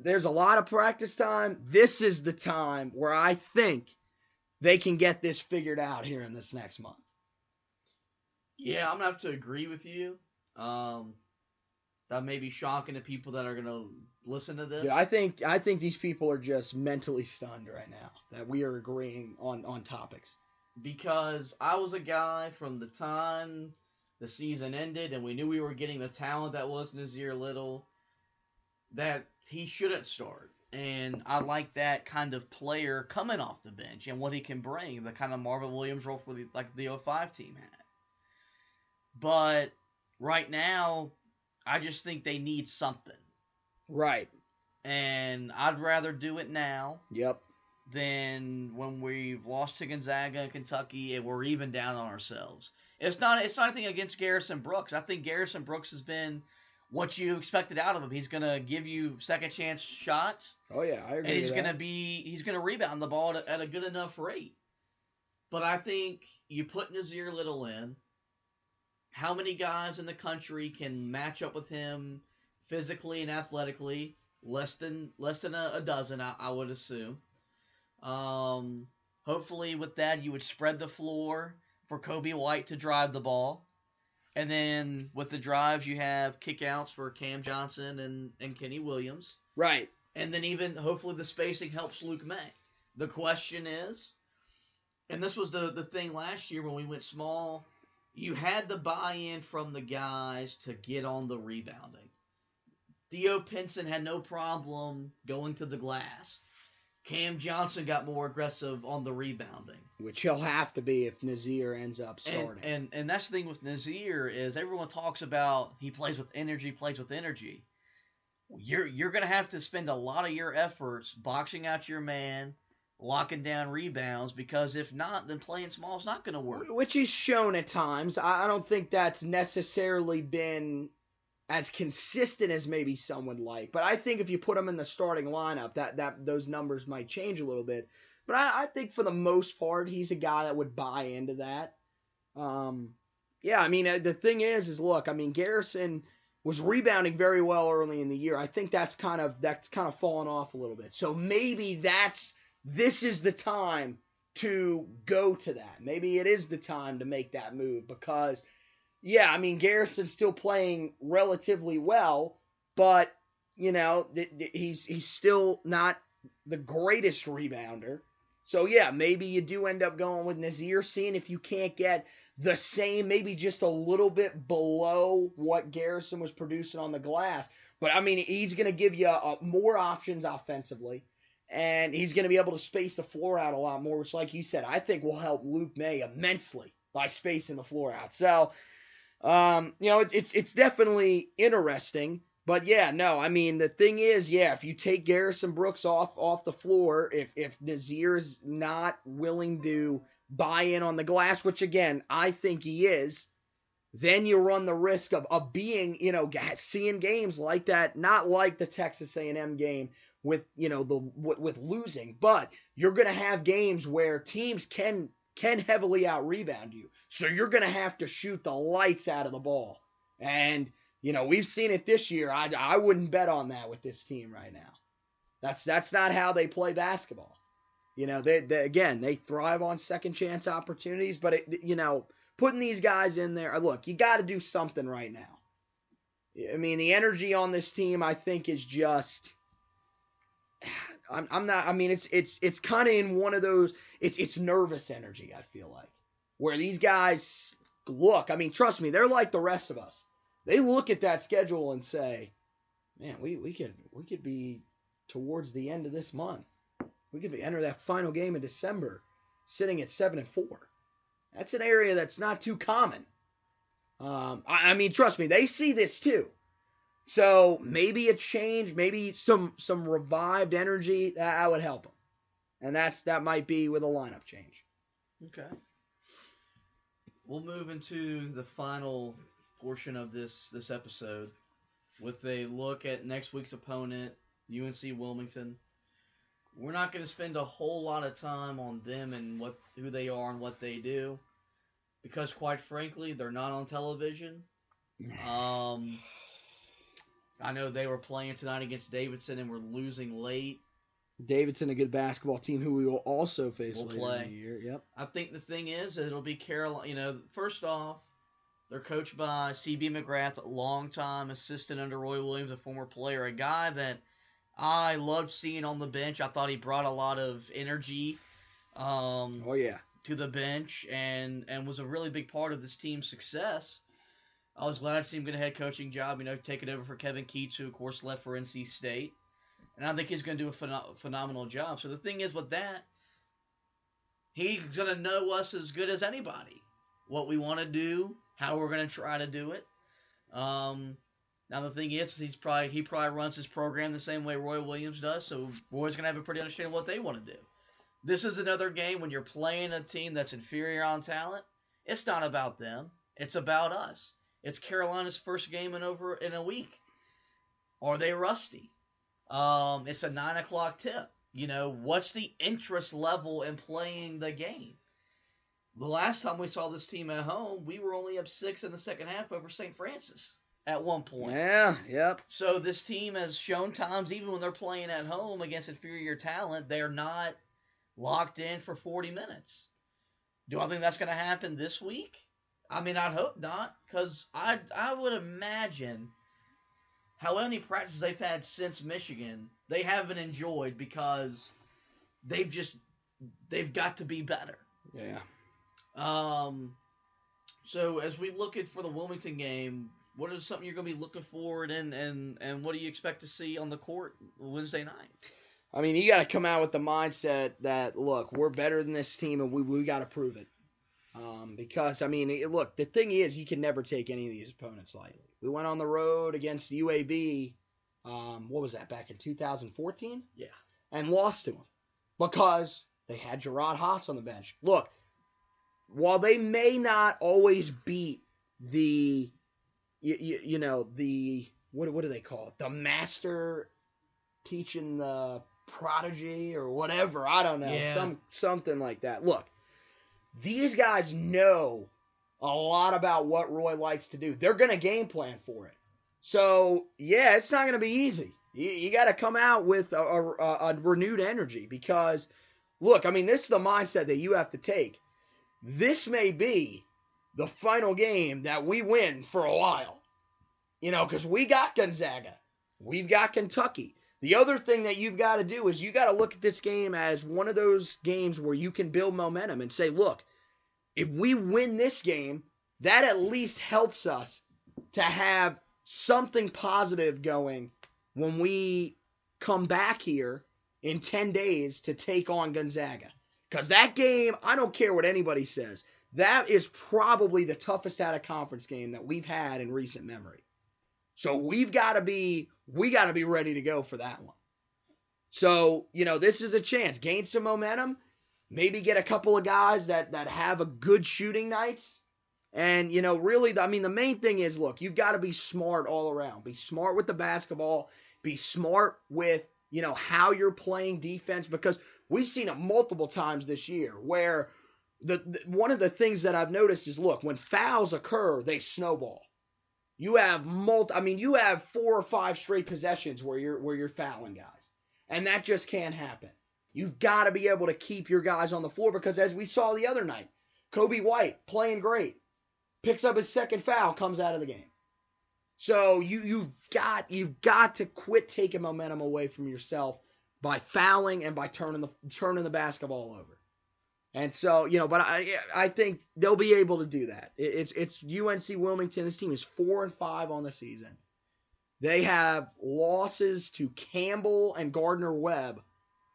there's a lot of practice time. This is the time where I think they can get this figured out here in this next month.
Yeah, I'm going to have to agree with you. That may be shocking to people that are going to listen to this.
Yeah, I think these people are just mentally stunned right now that we are agreeing on topics.
Because I was a guy from the time the season ended and we knew we were getting the talent that was Nassir Little, that he shouldn't start. And I like that kind of player coming off the bench and what he can bring, the kind of Marvin Williams role for the 05 team had. But right now, I just think they need something.
Right.
And I'd rather do it now.
Yep.
Than when we've lost to Gonzaga and Kentucky and we're even down on ourselves. It's not anything against Garrison Brooks. I think Garrison Brooks has been what you expected out of him. He's gonna give you second chance shots.
Oh yeah, I agree.
And he's gonna rebound the ball at a good enough rate. But I think you put Nassir Little in. How many guys in the country can match up with him physically and athletically? Less than a dozen, I would assume. Hopefully with that you would spread the floor for Kobe White to drive the ball. And then with the drives you have kickouts for Cam Johnson and Kenny Williams.
Right.
And then even hopefully the spacing helps Luke May. The question is, and this was the thing last year when we went small, you had the buy-in from the guys to get on the rebounding. Theo Pinson had no problem going to the glass. Cam Johnson got more aggressive on the rebounding.
Which he'll have to be if Nassir ends up starting.
And that's the thing with Nassir is everyone talks about he plays with energy. You're going to have to spend a lot of your efforts boxing out your man, locking down rebounds, because if not, then playing small is not going to work.
Which he's shown at times. I don't think that's necessarily been as consistent as maybe some would like. But I think if you put him in the starting lineup, that those numbers might change a little bit. But I think for the most part, he's a guy that would buy into that. Yeah, I mean, the thing is look, I mean, Garrison was rebounding very well early in the year. I think that's kind of fallen off a little bit. So maybe this is the time to go to that. Maybe it is the time to make that move because, yeah, I mean, Garrison's still playing relatively well, but, you know, he's still not the greatest rebounder. So, yeah, maybe you do end up going with Nassir, seeing if you can't get the same, maybe just a little bit below what Garrison was producing on the glass. But, I mean, he's going to give you more options offensively, and he's going to be able to space the floor out a lot more, which, like you said, I think will help Luke May immensely by spacing the floor out. So, you know, it's definitely interesting. But yeah, no, I mean the thing is, yeah, if you take Garrison Brooks off the floor, if Nazir's not willing to buy in on the glass, which again I think he is, then you run the risk of being, seeing games like that, not like the Texas A&M game with with losing, but you're gonna have games where teams can heavily out rebound you, so you're gonna have to shoot the lights out of the ball, and we've seen it this year. I wouldn't bet on that with this team right now. That's not how they play basketball. They thrive on second chance opportunities, but putting these guys in there, look, you got to do something right now. I mean, the energy on this team, I think, is just. I'm not. I mean, it's kind of in one of those. It's nervous energy. I feel like where these guys look. I mean, trust me, they're like the rest of us. They look at that schedule and say, "Man, we could be towards the end of this month. We could enter that final game in December, sitting at 7-4. That's an area that's not too common. I mean, trust me, they see this too. So maybe a change, maybe some revived energy that would help them, and that might be with a lineup change.
Okay. We'll move into the final portion of this episode with a look at next week's opponent, UNC Wilmington. We're not going to spend a whole lot of time on them and who they are and what they do, because quite frankly, they're not on television. I know they were playing tonight against Davidson and were losing late.
Davidson, a good basketball team who we will also face later in the year. Yep.
I think the thing is it'll be Carolina. First off, they're coached by C.B. McGrath, a longtime assistant under Roy Williams, a former player, a guy that I loved seeing on the bench. I thought he brought a lot of energy to the bench and was a really big part of this team's success. I was glad to see him get a head coaching job, taking over for Kevin Keats, who, of course, left for NC State. And I think he's going to do a phenomenal job. So the thing is with that, he's going to know us as good as anybody. What we want to do, how we're going to try to do it. Now the thing is, he probably runs his program the same way Roy Williams does. So Roy's going to have a pretty understanding of what they want to do. This is another game when you're playing a team that's inferior on talent. It's not about them. It's about us. It's Carolina's first game in a week. Are they rusty? It's a 9 o'clock tip. What's the interest level in playing the game? The last time we saw this team at home, we were only up 6 in the second half over St. Francis at one point.
Yeah, yep.
So this team has shown times, even when they're playing at home against inferior talent, they're not locked in for 40 minutes. Do I think that's going to happen this week? I mean, I'd hope not, because I would imagine how many practices they've had since Michigan they haven't enjoyed because they've got to be better.
Yeah.
So as we look for the Wilmington game, what is something you're going to be looking forward and what do you expect to see on the court Wednesday night?
I mean, you got to come out with the mindset that, look, we're better than this team and we got to prove it. Because, I mean, look, the thing is, you can never take any of these opponents lightly. We went on the road against UAB, what was that, back in 2014?
Yeah.
And lost to them because they had Gerard Haas on the bench. Look, while they may not always beat the, the, what do they call it? The master teaching the prodigy or whatever. I don't know.
Yeah.
Something like that. Look. These guys know a lot about what Roy likes to do. They're going to game plan for it. So, yeah, it's not going to be easy. You got to come out with a renewed energy because, look, I mean, this is the mindset that you have to take. This may be the final game that we win for a while. Because we got Gonzaga. We've got Kentucky. The other thing that you've got to do is you got to look at this game as one of those games where you can build momentum and say, look, if we win this game, that at least helps us to have something positive going when we come back here in 10 days to take on Gonzaga. Because that game, I don't care what anybody says, that is probably the toughest out-of-conference game that we've had in recent memory. So we got to be ready to go for that one. So, this is a chance. Gain some momentum. Maybe get a couple of guys that have a good shooting nights. And, really, the main thing is, look, you've got to be smart all around. Be smart with the basketball. Be smart with, how you're playing defense. Because we've seen it multiple times this year where one of the things that I've noticed is, look, when fouls occur, they snowball. You have you have 4 or 5 straight possessions where you're fouling guys. And that just can't happen. You've got to be able to keep your guys on the floor because as we saw the other night, Coby White playing great, picks up his second foul, comes out of the game. So you've got to quit taking momentum away from yourself by fouling and by turning the basketball over. And so, but I think they'll be able to do that. It's UNC Wilmington. This team is 4-5 on the season. They have losses to Campbell and Gardner-Webb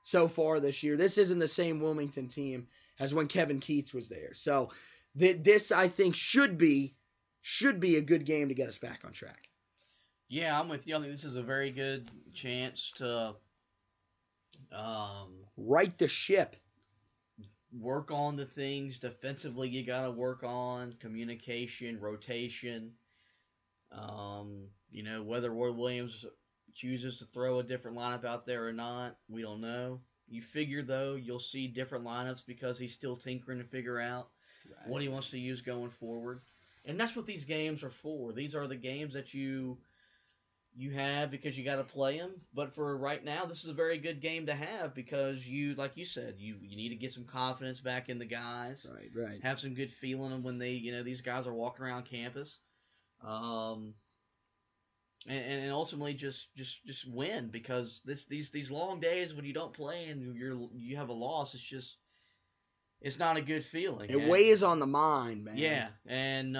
so far this year. This isn't the same Wilmington team as when Kevin Keatts was there. So this, I think, should be a good game to get us back on track.
Yeah, I'm with you. I think this is a very good chance to
right the ship.
Work on the things defensively you got to work on, communication, rotation. Whether Roy Williams chooses to throw a different lineup out there or not, we don't know. You figure, though, you'll see different lineups because he's still tinkering to figure out what he wants to use going forward. And that's what these games are for. These are the games that you have because you got to play them. But for right now, this is a very good game to have because like you said, you need to get some confidence back in the guys.
Right.
Have some good feeling when they, these guys are walking around campus. And ultimately just win because these long days when you don't play and you have a loss, it's not a good feeling.
It weighs on the mind, man.
Yeah, and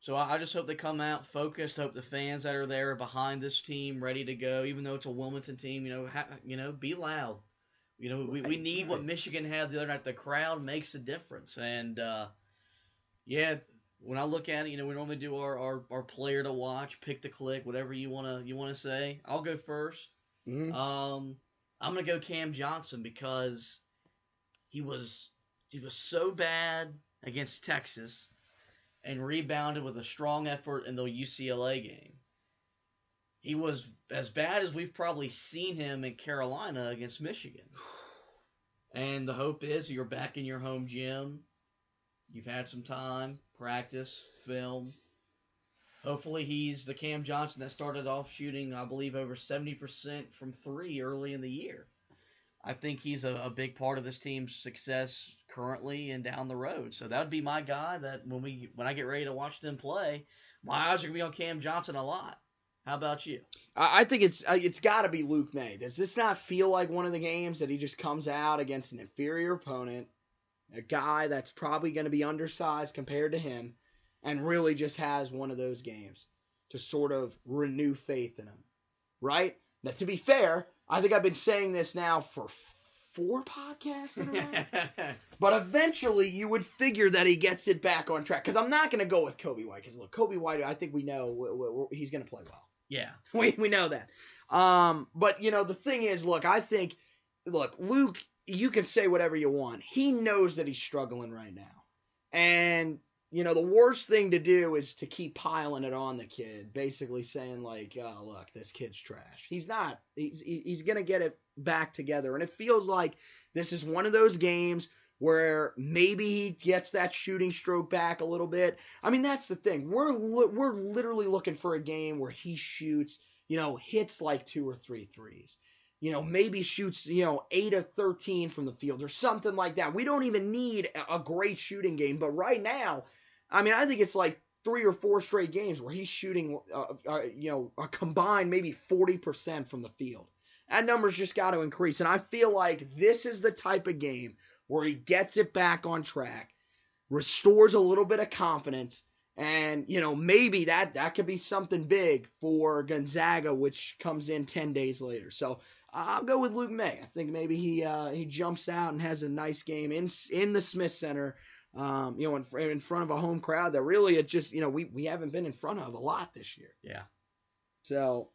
so I just hope they come out focused. Hope the fans that are there behind this team ready to go, even though it's a Wilmington team. Be loud. We need what Michigan had the other night. The crowd makes a difference, and when I look at it, we normally do our player to watch, pick to click, whatever you wanna say. I'll go first.
Mm-hmm.
I'm gonna go Cam Johnson because he was so bad against Texas and rebounded with a strong effort in the UCLA game. He was as bad as we've probably seen him in Carolina against Michigan. And the hope is you're back in your home gym. You've had some time, practice, film. Hopefully he's the Cam Johnson that started off shooting, I believe, over 70% from 3 early in the year. I think he's a big part of this team's success currently and down the road. So that would be my guy that when I get ready to watch them play, my eyes are going to be on Cam Johnson a lot. How about you?
I think it's got to be Luke May. Does this not feel like one of the games that he just comes out against an inferior opponent, a guy that's probably going to be undersized compared to him, and really just has one of those games to sort of renew faith in him, right? Now, to be fair, I think I've been saying this now for 4 podcasts in a row. But eventually you would figure that he gets it back on track. Because I'm not going to go with Coby White. Because, look, Coby White, I think we know he's going to play well.
Yeah.
We know that. But, the thing is, Luke, you can say whatever you want. He knows that he's struggling right now. And, the worst thing to do is to keep piling it on the kid, basically saying, like, oh, look, this kid's trash. He's not. He's going to get it back together. And it feels like this is one of those games where maybe he gets that shooting stroke back a little bit. I mean, that's the thing. We're literally looking for a game where he shoots, hits like 2 or 3 threes. Maybe shoots, 8 of 13 from the field or something like that. We don't even need a great shooting game. But right now, I think it's like 3 or 4 straight games where he's shooting, a combined maybe 40% from the field. That number's just got to increase. And I feel like this is the type of game where he gets it back on track, restores a little bit of confidence, and, maybe that could be something big for Gonzaga, which comes in 10 days later. So I'll go with Luke May. I think maybe he jumps out and has a nice game in the Smith Center in front of a home crowd that really it just, we haven't been in front of a lot this year.
Yeah.
So.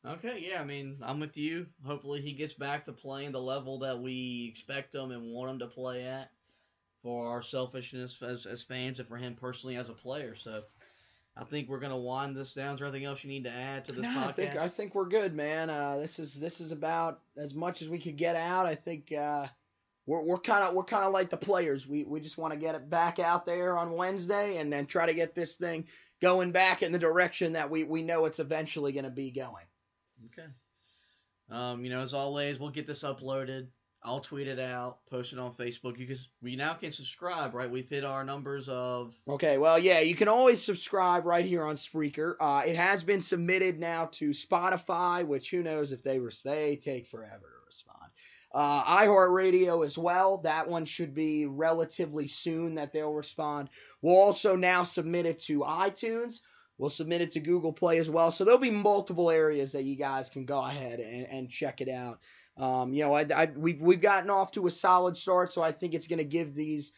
Okay, yeah, I mean, I'm with you. Hopefully he gets back to playing the level that we expect him and want him to play at for our selfishness as fans and for him personally as a player. So I think we're going to wind this down. Is there anything else you need to add to this podcast?
I think we're good, man. This is about as much as we could get out. I think we're kind of like the players. We just want to get it back out there on Wednesday and then try to get this thing going back in the direction that we know it's eventually going to be going.
Okay. As always, we'll get this uploaded. I'll tweet it out, post it on Facebook. We now can subscribe, right? We've hit our numbers of.
Okay, well, yeah, you can always subscribe right here on Spreaker. It has been submitted now to Spotify, which who knows if they take forever to respond. iHeartRadio as well. That one should be relatively soon that they'll respond. We'll also now submit it to iTunes. We'll submit it to Google Play as well. So there'll be multiple areas that you guys can go ahead and check it out. We've gotten off to a solid start, so I think it's going to give these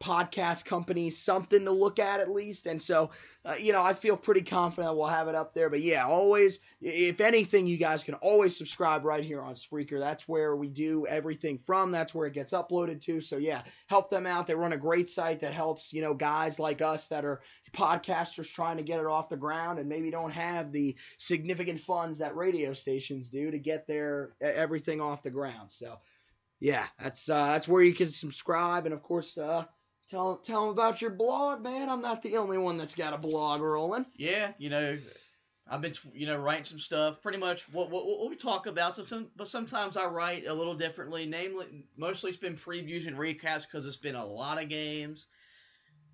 podcast companies something to look at least. And so, I feel pretty confident we'll have it up there. But yeah, always, if anything, you guys can always subscribe right here on Spreaker. That's where we do everything from. That's where it gets uploaded to. So yeah, help them out. They run a great site that helps, guys like us that are podcasters trying to get it off the ground and maybe don't have the significant funds that radio stations do to get their everything off the ground. So yeah, that's where you can subscribe. And of course, Tell them about your blog, man. I'm not the only one that's got a blog rolling.
Yeah, I've been, writing some stuff. Pretty much what we talk about. But sometimes I write a little differently. Mostly it's been previews and recaps because it's been a lot of games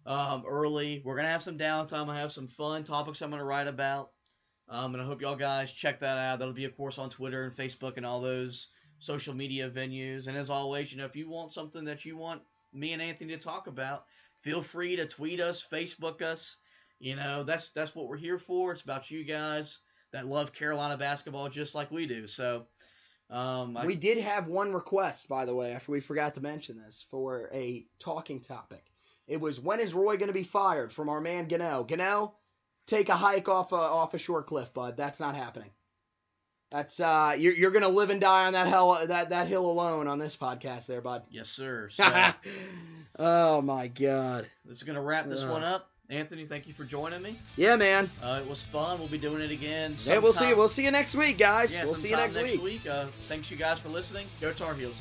early. We're going to have some downtime. I have some fun topics I'm going to write about. And I hope y'all guys check that out. That'll be, of course, on Twitter and Facebook and all those social media venues. And as always, if you want something that you want me and Anthony to talk about, feel free to tweet us, Facebook us. That's what we're here for. It's about you guys that love Carolina basketball just like we do. So we did have one request, by the way, after we forgot to mention this, for a talking topic. It was, when is Roy going to be fired, from our man Gano. Gano, take a hike off a short cliff, bud. That's not happening. That's you're gonna live and die on that hill alone on this podcast, there, bud. Yes, sir. So,
oh my God.
This is gonna wrap this one up. Anthony, thank you for joining me.
Yeah, man.
It was fun. We'll be doing it again.
Hey, we'll see you. We'll see you next week, guys.
Yeah,
we'll see you next week.
Thanks, you guys, for listening. Go Tar Heels.